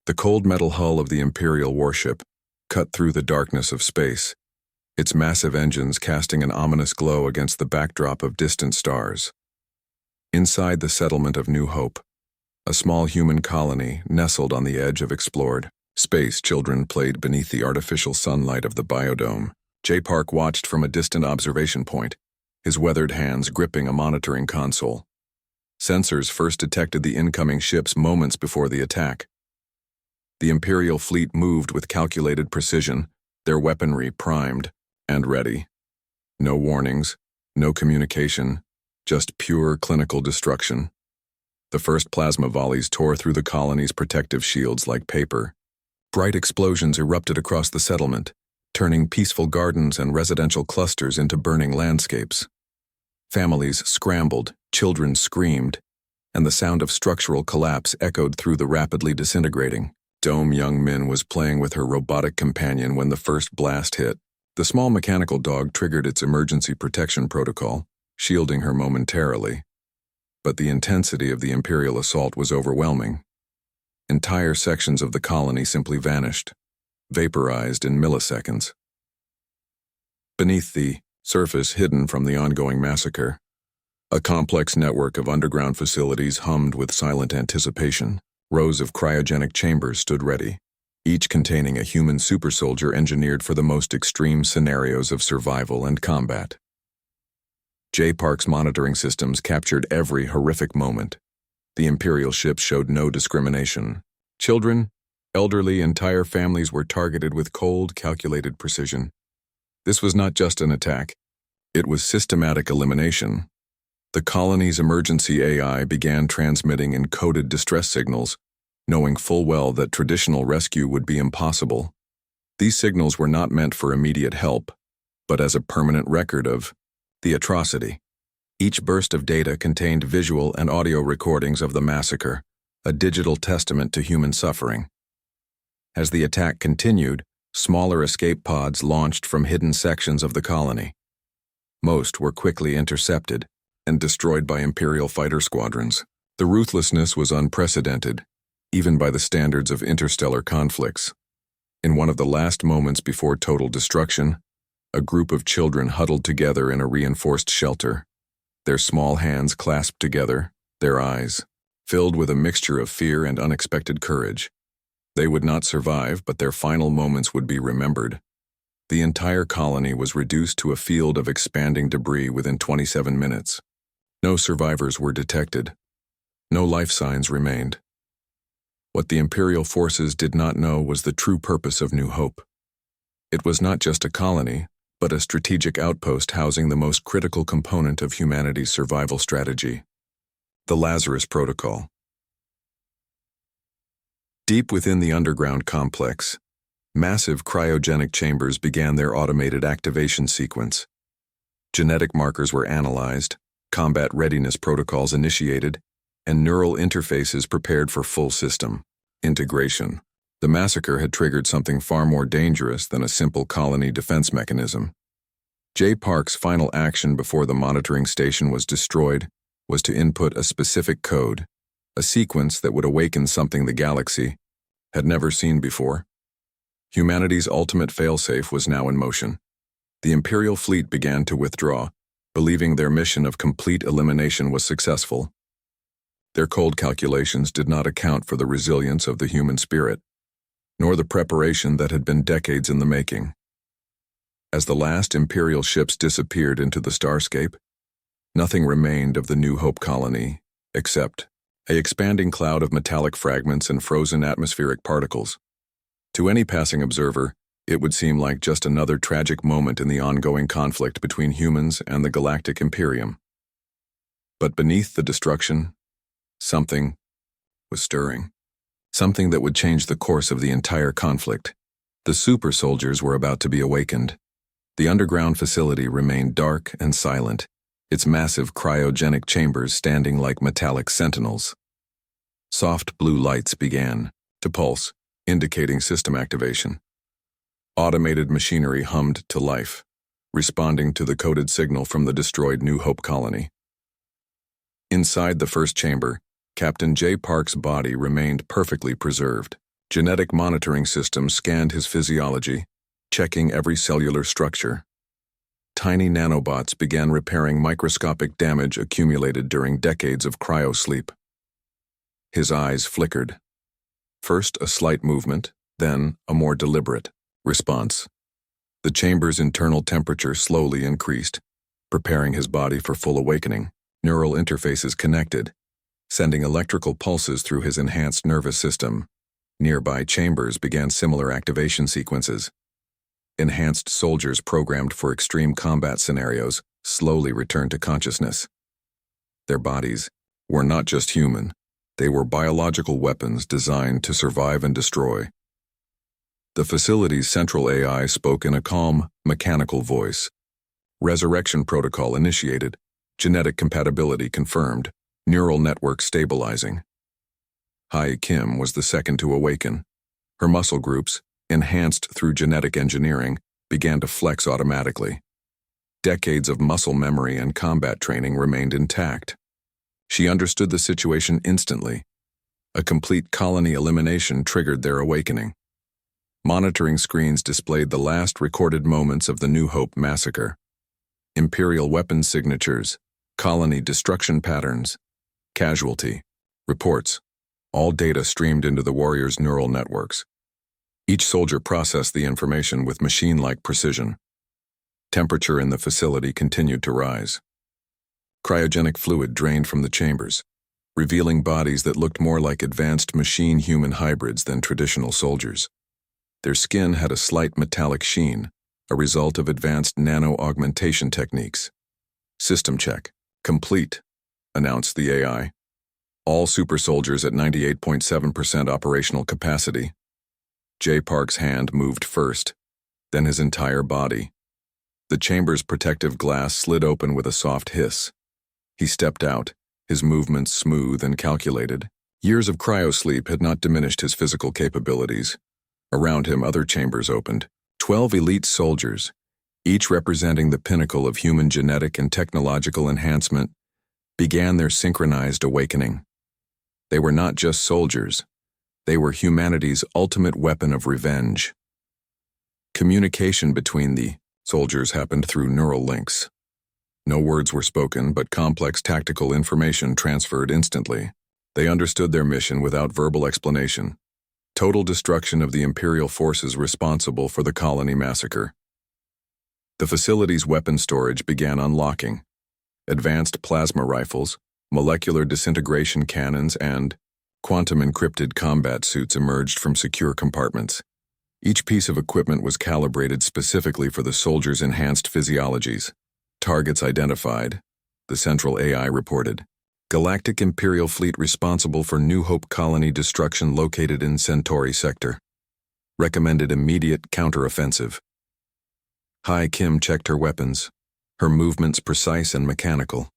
The cold metal hull of the Imperial warship cut through the darkness of space, its massive engines casting an ominous glow against the backdrop of distant stars. Inside the settlement of New Hope, a small human colony nestled on the edge of explored space, children played beneath the artificial sunlight of the biodome. J. Park watched from a distant observation point, his weathered hands gripping a monitoring console. Sensors first detected the incoming ships moments before the attack. The Imperial fleet moved with calculated precision, their weaponry primed and ready. No warnings, no communication, just pure clinical destruction. The first plasma volleys tore through the colony's protective shields like paper. Bright explosions erupted across the settlement, turning peaceful gardens and residential clusters into burning landscapes. Families scrambled, children screamed, and the sound of structural collapse echoed through the rapidly disintegrating dome. Young Min was playing with her robotic companion when the first blast hit. The small mechanical dog triggered its emergency protection protocol, shielding her momentarily. But the intensity of the Imperial assault was overwhelming. Entire sections of the colony simply vanished, vaporized in milliseconds. Beneath the surface, hidden from the ongoing massacre, a complex network of underground facilities hummed with silent anticipation. Rows of cryogenic chambers stood ready, each containing a human super soldier engineered for the most extreme scenarios of survival and combat. J. Park's monitoring systems captured every horrific moment. The Imperial ships showed no discrimination. Children, elderly, entire families were targeted with cold, calculated precision. This was not just an attack. It was systematic elimination. The colony's emergency AI began transmitting encoded distress signals, knowing full well that traditional rescue would be impossible. These signals were not meant for immediate help, but as a permanent record of the atrocity. Each burst of data contained visual and audio recordings of the massacre, a digital testament to human suffering. As the attack continued, smaller escape pods launched from hidden sections of the colony. Most were quickly intercepted and destroyed by Imperial fighter squadrons. The ruthlessness was unprecedented, even by the standards of interstellar conflicts. In one of the last moments before total destruction, a group of children huddled together in a reinforced shelter, their small hands clasped together, their eyes filled with a mixture of fear and unexpected courage. They would not survive, but their final moments would be remembered. The entire colony was reduced to a field of expanding debris within 27 minutes. No survivors were detected. No life signs remained. What the Imperial forces did not know was the true purpose of New Hope. It was not just a colony, but a strategic outpost housing the most critical component of humanity's survival strategy: the Lazarus Protocol. Deep within the underground complex, massive cryogenic chambers began their automated activation sequence. Genetic markers were analyzed, combat readiness protocols initiated, and neural interfaces prepared for full system integration. The massacre had triggered something far more dangerous than a simple colony defense mechanism. J. Park's final action before the monitoring station was destroyed was to input a specific code, a sequence that would awaken something the galaxy had never seen before. Humanity's ultimate failsafe was now in motion. The Imperial fleet began to withdraw, believing their mission of complete elimination was successful. Their cold calculations did not account for the resilience of the human spirit, nor the preparation that had been decades in the making. As the last Imperial ships disappeared into the starscape, nothing remained of the New Hope colony except an expanding cloud of metallic fragments and frozen atmospheric particles. To any passing observer, it would seem like just another tragic moment in the ongoing conflict between humans and the Galactic Imperium. But beneath the destruction, something was stirring. Something that would change the course of the entire conflict. The super soldiers were about to be awakened. The underground facility remained dark and silent, its massive cryogenic chambers standing like metallic sentinels. Soft blue lights began to pulse, indicating system activation. Automated machinery hummed to life, responding to the coded signal from the destroyed New Hope colony. Inside the first chamber, Captain J. Park's body remained perfectly preserved. Genetic monitoring systems scanned his physiology, checking every cellular structure. Tiny nanobots began repairing microscopic damage accumulated during decades of cryosleep. His eyes flickered. First a slight movement, then a more deliberate response. The chamber's internal temperature slowly increased, preparing his body for full awakening. Neural interfaces connected, sending electrical pulses through his enhanced nervous system. Nearby chambers began similar activation sequences. Enhanced soldiers programmed for extreme combat scenarios slowly returned to consciousness. Their bodies were not just human, they were biological weapons designed to survive and destroy. The facility's central AI spoke in a calm, mechanical voice. Resurrection protocol initiated, genetic compatibility confirmed, neural network stabilizing. Hai Kim was the second to awaken. Her muscle groups, enhanced through genetic engineering, began to flex automatically. Decades of muscle memory and combat training remained intact. She understood the situation instantly. A complete colony elimination triggered their awakening. Monitoring screens displayed the last recorded moments of the New Hope massacre. Imperial weapons signatures, colony destruction patterns, casualty, reports, all data streamed into the warriors' neural networks. Each soldier processed the information with machine-like precision. Temperature in the facility continued to rise. Cryogenic fluid drained from the chambers, revealing bodies that looked more like advanced machine-human hybrids than traditional soldiers. Their skin had a slight metallic sheen, a result of advanced nano-augmentation techniques. System check. Complete, announced the AI. All super soldiers at 98.7% operational capacity. J. Park's hand moved first, then his entire body. The chamber's protective glass slid open with a soft hiss. He stepped out, his movements smooth and calculated. Years of cryosleep had not diminished his physical capabilities. Around him, other chambers opened. 12 elite soldiers, each representing the pinnacle of human genetic and technological enhancement, began their synchronized awakening. They were not just soldiers. They were humanity's ultimate weapon of revenge. Communication between the soldiers happened through neural links. No words were spoken, but complex tactical information transferred instantly. They understood their mission without verbal explanation. Total destruction of the Imperial forces responsible for the colony massacre. The facility's weapon storage began unlocking. Advanced plasma rifles, molecular disintegration cannons, and quantum-encrypted combat suits emerged from secure compartments. Each piece of equipment was calibrated specifically for the soldiers' enhanced physiologies. Targets identified, the central AI reported. Galactic Imperial fleet responsible for New Hope colony destruction located in Centauri sector. Recommended immediate counteroffensive. Hai Kim checked her weapons, her movements precise and mechanical.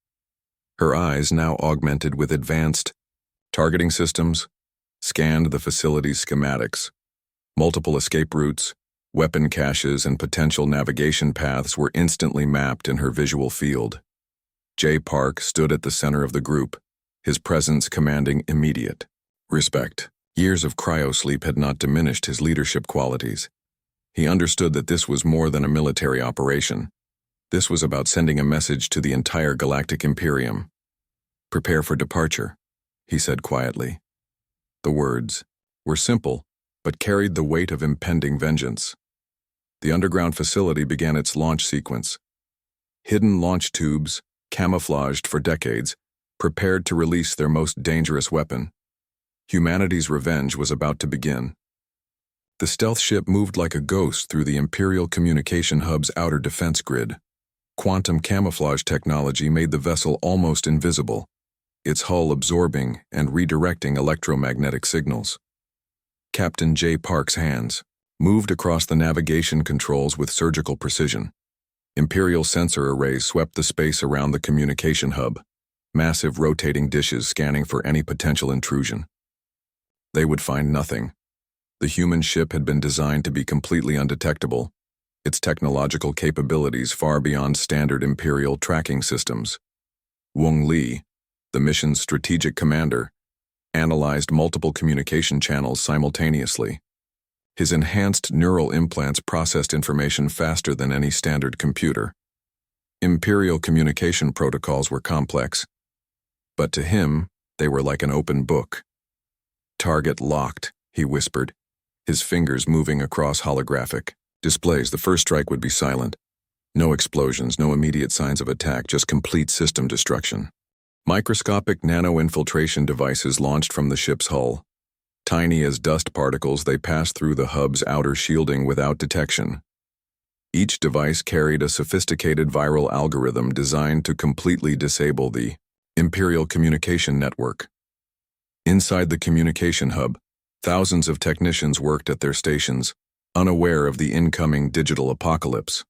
Her eyes, now augmented with advanced targeting systems, scanned the facility's schematics. Multiple escape routes, weapon caches, and potential navigation paths were instantly mapped in her visual field. J. Park stood at the center of the group, his presence commanding immediate respect. Years of cryosleep had not diminished his leadership qualities. He understood that this was more than a military operation. This was about sending a message to the entire Galactic Imperium. "Prepare for departure," he said quietly. The words were simple, but carried the weight of impending vengeance. The underground facility began its launch sequence. Hidden launch tubes, camouflaged for decades, prepared to release their most dangerous weapon. Humanity's revenge was about to begin. The stealth ship moved like a ghost through the Imperial Communication Hub's outer defense grid. Quantum camouflage technology made the vessel almost invisible, its hull absorbing and redirecting electromagnetic signals. Captain J. Park's hands moved across the navigation controls with surgical precision. Imperial sensor arrays swept the space around the communication hub, massive rotating dishes scanning for any potential intrusion. They would find nothing. The human ship had been designed to be completely undetectable, its technological capabilities far beyond standard Imperial tracking systems. Wong Li, the mission's strategic commander, analyzed multiple communication channels simultaneously. His enhanced neural implants processed information faster than any standard computer. Imperial communication protocols were complex, but to him, they were like an open book. "Target locked," he whispered, his fingers moving across holographic displays. The first strike would be silent. No explosions, no immediate signs of attack, just complete system destruction. Microscopic nano-infiltration devices launched from the ship's hull. Tiny as dust particles, they passed through the hub's outer shielding without detection. Each device carried a sophisticated viral algorithm designed to completely disable the Imperial communication network. Inside the communication hub, thousands of technicians worked at their stations, unaware of the incoming digital apocalypse.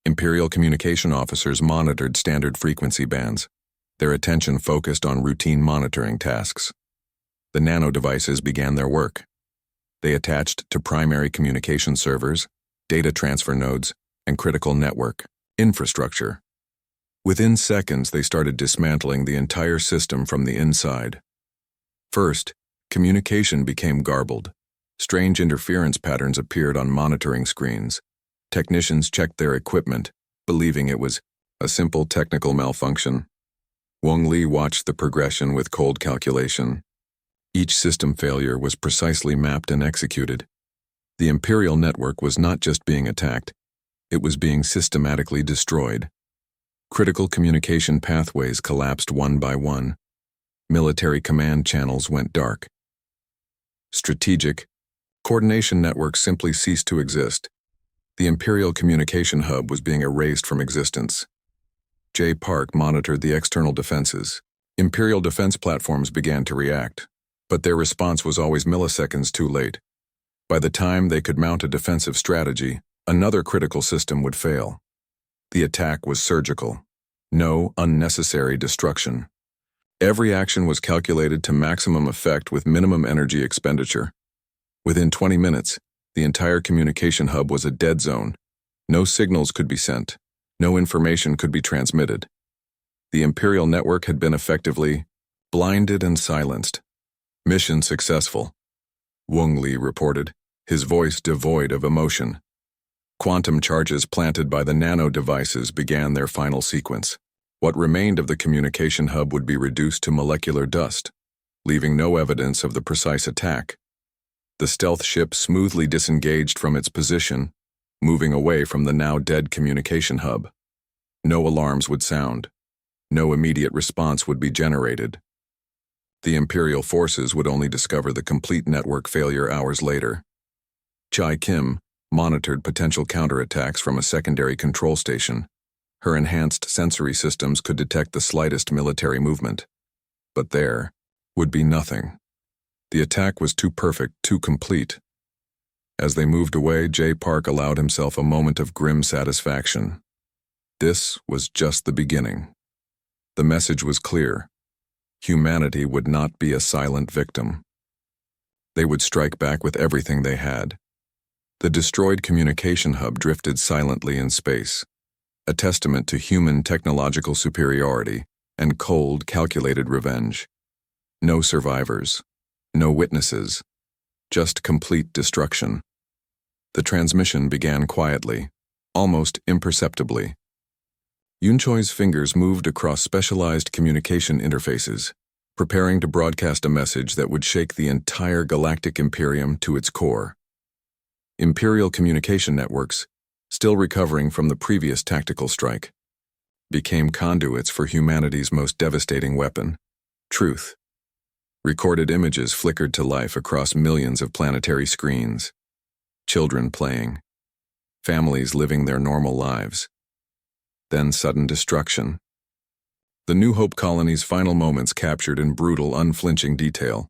Imperial communication officers monitored standard frequency bands, their attention focused on routine monitoring tasks. The nano-devices began their work. They attached to primary communication servers, data transfer nodes, and critical network infrastructure. Within seconds, they started dismantling the entire system from the inside. First, communication became garbled. Strange interference patterns appeared on monitoring screens. Technicians checked their equipment, believing it was a simple technical malfunction. Wang Li watched the progression with cold calculation. Each system failure was precisely mapped and executed. The Imperial network was not just being attacked, it was being systematically destroyed. Critical communication pathways collapsed one by one. Military command channels went dark. Strategic coordination networks simply ceased to exist. The Imperial communication hub was being erased from existence. J. Park monitored the external defenses. Imperial defense platforms began to react, but their response was always milliseconds too late. By the time they could mount a defensive strategy, another critical system would fail. The attack was surgical. No unnecessary destruction. Every action was calculated to maximum effect with minimum energy expenditure. Within 20 minutes, the entire communication hub was a dead zone. No signals could be sent. No information could be transmitted. The Imperial network had been effectively blinded and silenced. Mission successful, Wang Li reported, his voice devoid of emotion. Quantum charges planted by the nano-devices began their final sequence. What remained of the communication hub would be reduced to molecular dust, leaving no evidence of the precise attack. The stealth ship smoothly disengaged from its position, moving away from the now-dead communication hub. No alarms would sound. No immediate response would be generated. The Imperial forces would only discover the complete network failure hours later. Chai Kim monitored potential counterattacks from a secondary control station. Her enhanced sensory systems could detect the slightest military movement. But there would be nothing. The attack was too perfect, too complete. As they moved away, J. Park allowed himself a moment of grim satisfaction. This was just the beginning. The message was clear. Humanity would not be a silent victim. They would strike back with everything they had. The destroyed communication hub drifted silently in space, a testament to human technological superiority and cold, calculated revenge. No survivors, no witnesses, just complete destruction. The transmission began quietly, almost imperceptibly. Yunchoi's fingers moved across specialized communication interfaces, preparing to broadcast a message that would shake the entire Galactic Imperium to its core. Imperial communication networks, still recovering from the previous tactical strike, became conduits for humanity's most devastating weapon, truth. Recorded images flickered to life across millions of planetary screens. Children playing. Families living their normal lives. Then sudden destruction. The New Hope colony's final moments captured in brutal, unflinching detail.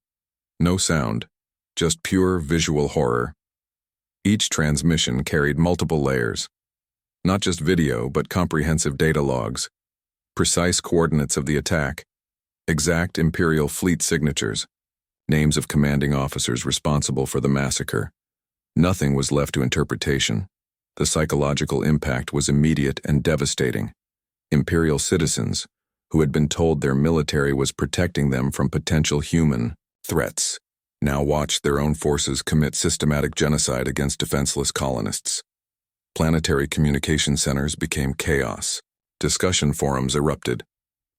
No sound, just pure visual horror. Each transmission carried multiple layers. Not just video, but comprehensive data logs. Precise coordinates of the attack. Exact Imperial fleet signatures. Names of commanding officers responsible for the massacre. Nothing was left to interpretation. The psychological impact was immediate and devastating. Imperial citizens, who had been told their military was protecting them from potential human Threats now watched their own forces commit systematic genocide against defenseless colonists. Planetary communication centers became chaos. Discussion forums erupted.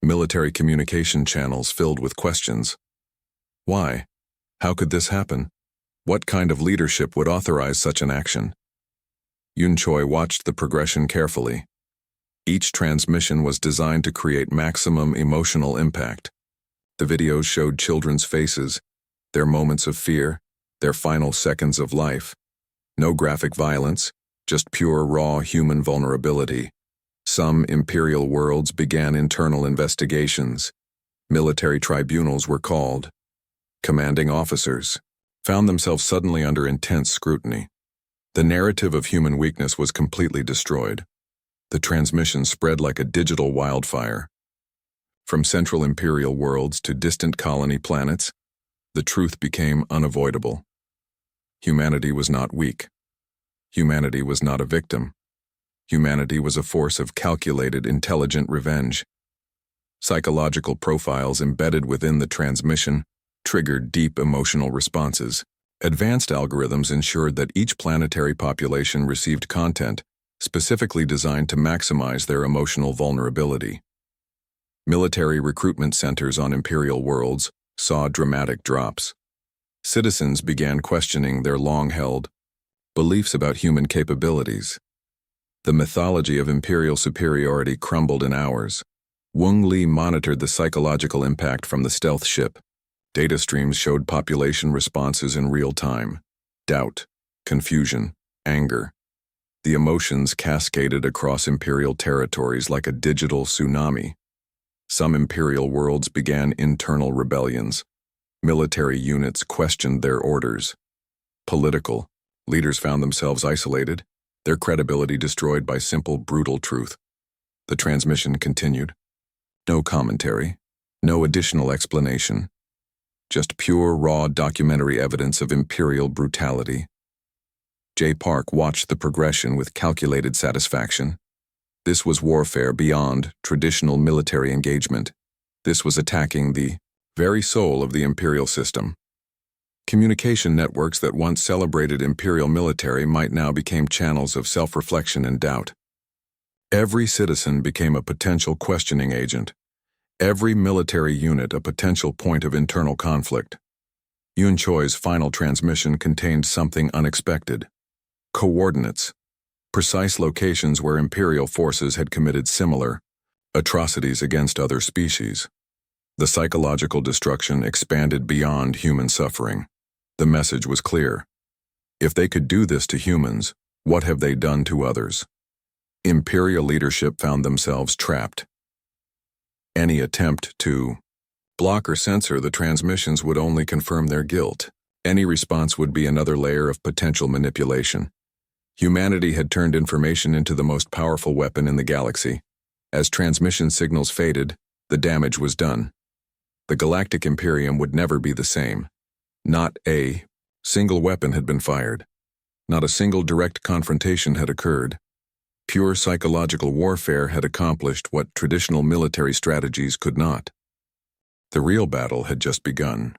Military communication channels filled with questions. Why? How could this happen? What kind of leadership would authorize such an action? Yun Choi watched the progression carefully. Each transmission was designed to create maximum emotional impact. The videos showed children's faces, their moments of fear, their final seconds of life. No graphic violence, just pure raw human vulnerability. Some imperial worlds began internal investigations. Military tribunals were called. Commanding officers found themselves suddenly under intense scrutiny. The narrative of human weakness was completely destroyed. The transmission spread like a digital wildfire. From central imperial worlds to distant colony planets, the truth became unavoidable. Humanity was not weak. Humanity was not a victim. Humanity was a force of calculated, intelligent revenge. Psychological profiles embedded within the transmission triggered deep emotional responses. Advanced algorithms ensured that each planetary population received content specifically designed to maximize their emotional vulnerability. Military recruitment centers on imperial worlds saw dramatic drops. Citizens began questioning their long-held beliefs about human capabilities. The mythology of imperial superiority crumbled in hours. Wang Li monitored the psychological impact from the stealth ship. Data streams showed population responses in real time. Doubt, confusion, anger. The emotions cascaded across imperial territories like a digital tsunami. Some imperial worlds began internal rebellions. Military units questioned their orders. Political leaders found themselves isolated, their credibility destroyed by simple, brutal truth. The transmission continued. No commentary, no additional explanation. Just pure, raw documentary evidence of imperial brutality. J. Park watched the progression with calculated satisfaction. This was warfare beyond traditional military engagement. This was attacking the very soul of the imperial system. Communication networks that once celebrated imperial military might now become channels of self-reflection and doubt. Every citizen became a potential questioning agent. Every military unit a potential point of internal conflict. Yun Choi's final transmission contained something unexpected. Coordinates. Precise locations where imperial forces had committed similar atrocities against other species. The psychological destruction expanded beyond human suffering. The message was clear. If they could do this to humans, what have they done to others? Imperial leadership found themselves trapped. Any attempt to block or censor the transmissions would only confirm their guilt. Any response would be another layer of potential manipulation. Humanity had turned information into the most powerful weapon in the galaxy. As transmission signals faded, the damage was done. The Galactic Imperium would never be the same. Not a single weapon had been fired. Not a single direct confrontation had occurred. Pure psychological warfare had accomplished what traditional military strategies could not. The real battle had just begun.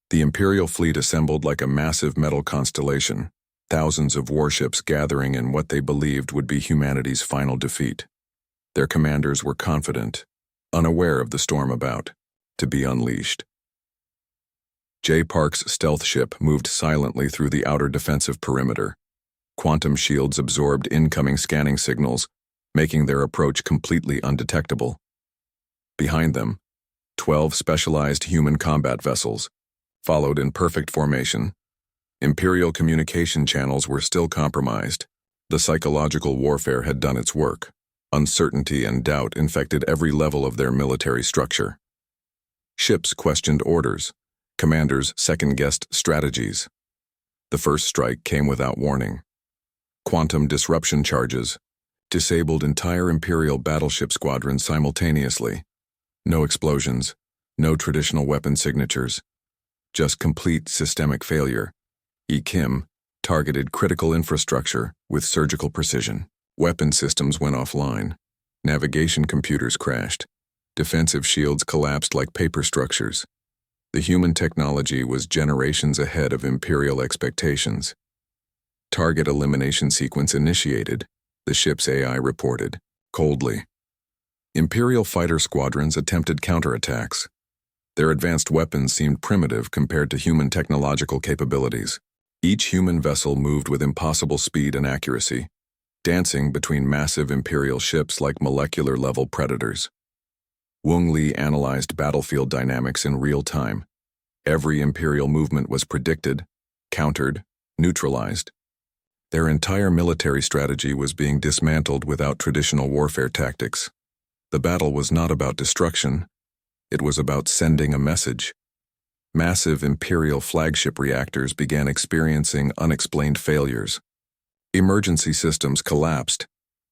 The Imperial fleet assembled like a massive metal constellation, thousands of warships gathering in what they believed would be humanity's final defeat. Their commanders were confident, unaware of the storm about to be unleashed. J. Park's stealth ship moved silently through the outer defensive perimeter. Quantum shields absorbed incoming scanning signals, making their approach completely undetectable. Behind them, 12 specialized human combat vessels followed in perfect formation. Imperial communication channels were still compromised. The psychological warfare had done its work. Uncertainty and doubt infected every level of their military structure. Ships questioned orders. Commanders second-guessed strategies. The first strike came without warning. Quantum disruption charges disabled entire Imperial battleship squadrons simultaneously. No explosions, no traditional weapon signatures, just complete systemic failure. E. Kim targeted critical infrastructure with surgical precision. Weapon systems went offline. Navigation computers crashed. Defensive shields collapsed like paper structures. The human technology was generations ahead of Imperial expectations. Target elimination sequence initiated, the ship's AI reported, coldly. Imperial fighter squadrons attempted counterattacks. Their advanced weapons seemed primitive compared to human technological capabilities. Each human vessel moved with impossible speed and accuracy, dancing between massive Imperial ships like molecular-level predators. Wung Li analyzed battlefield dynamics in real time. Every Imperial movement was predicted, countered, neutralized. Their entire military strategy was being dismantled without traditional warfare tactics. The battle was not about destruction. It was about sending a message. Massive Imperial flagship reactors began experiencing unexplained failures. Emergency systems collapsed.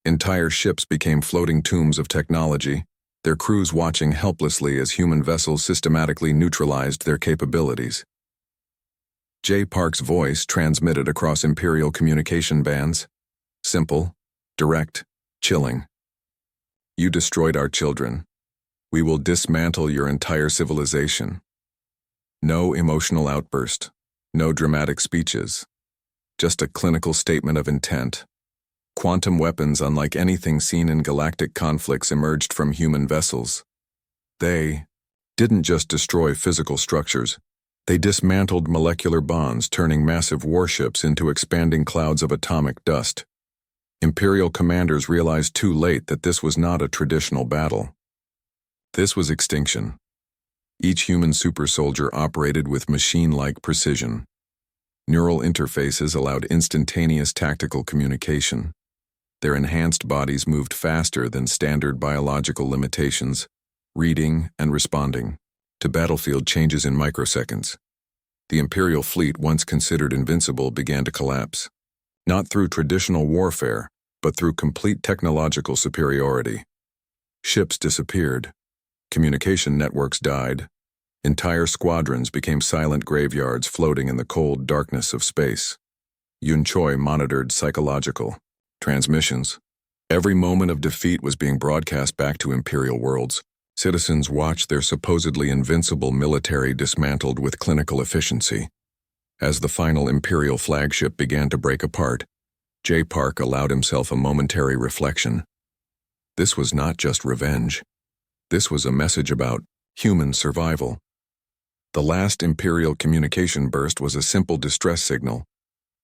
Entire ships became floating tombs of technology, their crews watching helplessly as human vessels systematically neutralized their capabilities. J. Park's voice transmitted across Imperial communication bands. Simple, direct, chilling. You destroyed our children. We will dismantle your entire civilization. No emotional outburst, no dramatic speeches. Just a clinical statement of intent. Quantum weapons unlike anything seen in galactic conflicts emerged from human vessels. They didn't just destroy physical structures. They dismantled molecular bonds, turning massive warships into expanding clouds of atomic dust. Imperial commanders realized too late that this was not a traditional battle. This was extinction. Each human supersoldier operated with machine-like precision. Neural interfaces allowed instantaneous tactical communication. Their enhanced bodies moved faster than standard biological limitations, reading and responding to battlefield changes in microseconds. The Imperial fleet, once considered invincible, began to collapse. Not through traditional warfare, but through complete technological superiority. Ships disappeared. Communication networks died. Entire squadrons became silent graveyards floating in the cold darkness of space. Yun Choi monitored psychological transmissions. Every moment of defeat was being broadcast back to Imperial worlds. Citizens watched their supposedly invincible military dismantled with clinical efficiency. As the final Imperial flagship began to break apart, J. Park allowed himself a momentary reflection. This was not just revenge. This was a message about human survival. The last Imperial communication burst was a simple distress signal.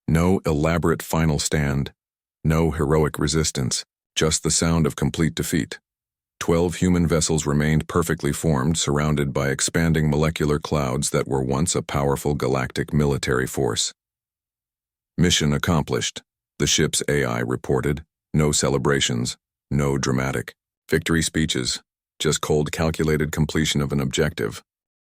No elaborate final stand, no heroic resistance, just the sound of complete defeat. 12 human vessels remained perfectly formed, surrounded by expanding molecular clouds that were once a powerful galactic military force. Mission accomplished, the ship's AI reported. No celebrations, no dramatic victory speeches, just cold calculated completion of an objective.